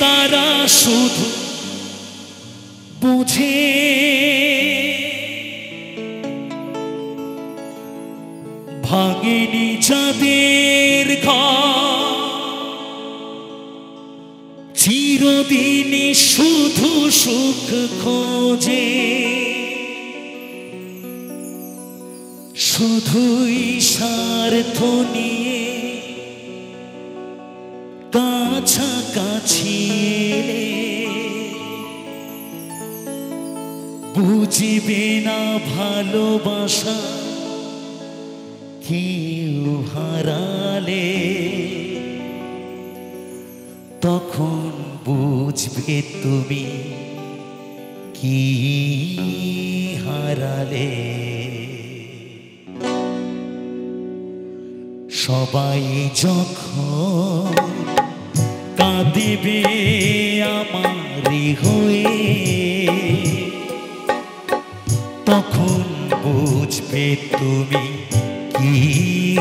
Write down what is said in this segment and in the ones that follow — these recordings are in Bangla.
তারা শুধু বুঝে ভাঙেনি যাদের ঘর চিরদিনই শুধু সুখ খোঁজে শুধুই স্বার্থ নিয়ে কাছাকাছি এলে বুঝবে না ভালোবাসা কেউ হারালে তখন বুঝবে তুমি কি হারালে। সবাই যখন কাঁদিবে আমারই হয়ে তখন বুঝবে তুমি কি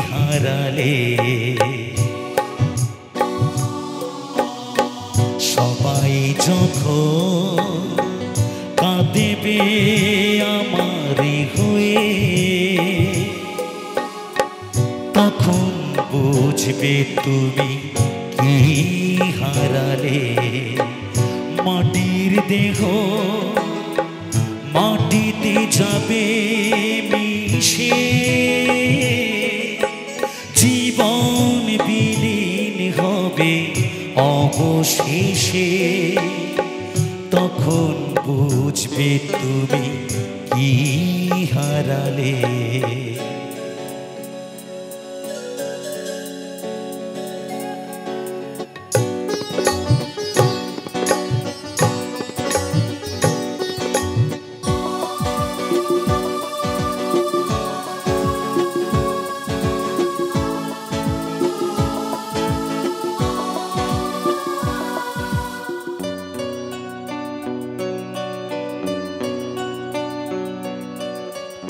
হারালে। সবাই যখন কাঁদিবে আমারই হয়ে তখন বুঝবে তুমি কি হারালে। মাটির দেহ মাটিতে যাবে মিশে জীবন বিলীন হবে অবশেষে তখন বুঝবে তুমি কি হারালে।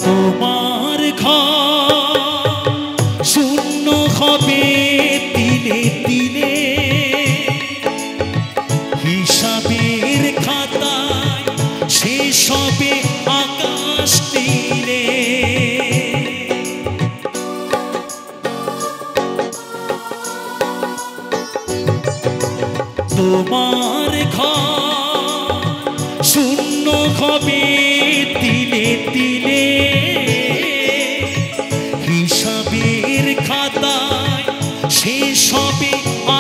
তোমার ঘর শূন্য হবে দিনে দিনে হিসাবের খাতায় শেষ হবে আকাশ তীরে। তোমার ঘর শূন্য হবে দিনে দিনে হিসাবের খাতায় শেষ হবে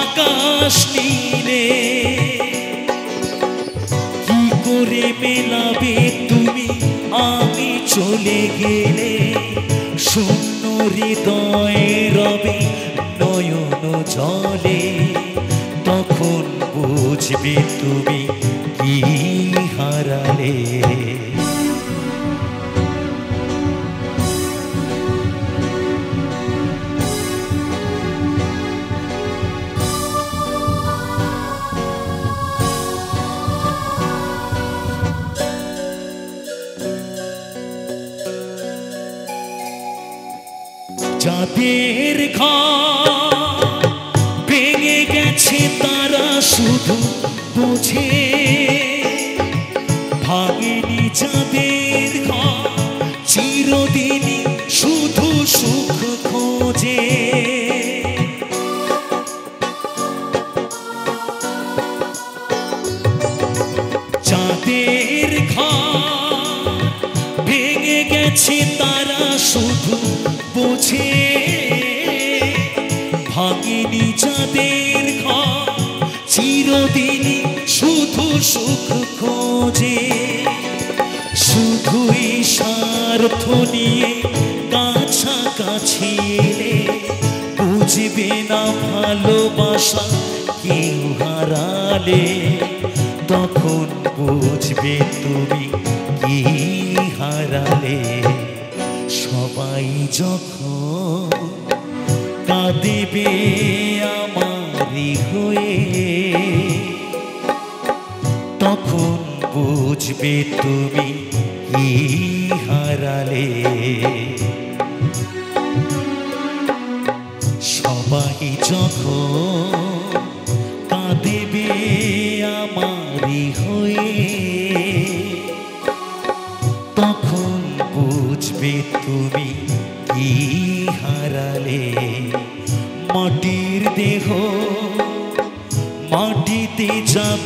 আকাশ নীলে। কি করে মেলাবে তুমি আমি চলে গেলে শূন্য হৃদয় রবে নয়ন জলে তখন বুঝবে তুমি কি হারালে। যাদের ঘর ভেঙে গেছে তারা শুধু বুঝে ভাঙেনি যাদের ঘর চিরদিনই শুধু সুখ খোঁজে। যাদের ঘর ভেঙে গেছে তারা শুধু বোঝে ভাঙেনি যাদের ঘর চিরদিনই শুধু সুখ খোঁজে শুধুই স্বার্থ নিয়ে কাছাকাছি এলে বুঝবে না ভালোবাসা কেউ হারালে তখন বুঝবে তুমি কি হারালে। সবাই যখন কাঁদিবে আমারই হয়ে তখন বুঝবে তুমি কি হারালে। সবাই যখন কাঁদিবে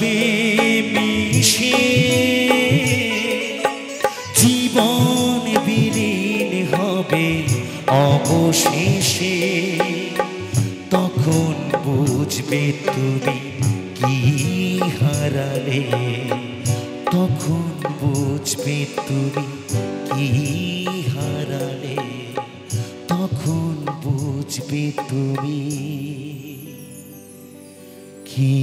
সবে মিশে জীবন বিলীন হবে অবশেষে, তখন বুঝবে তুমি কি হারালে, তখন বুঝবে তুমি কি হারালে, তখন বুঝবে তুমি কি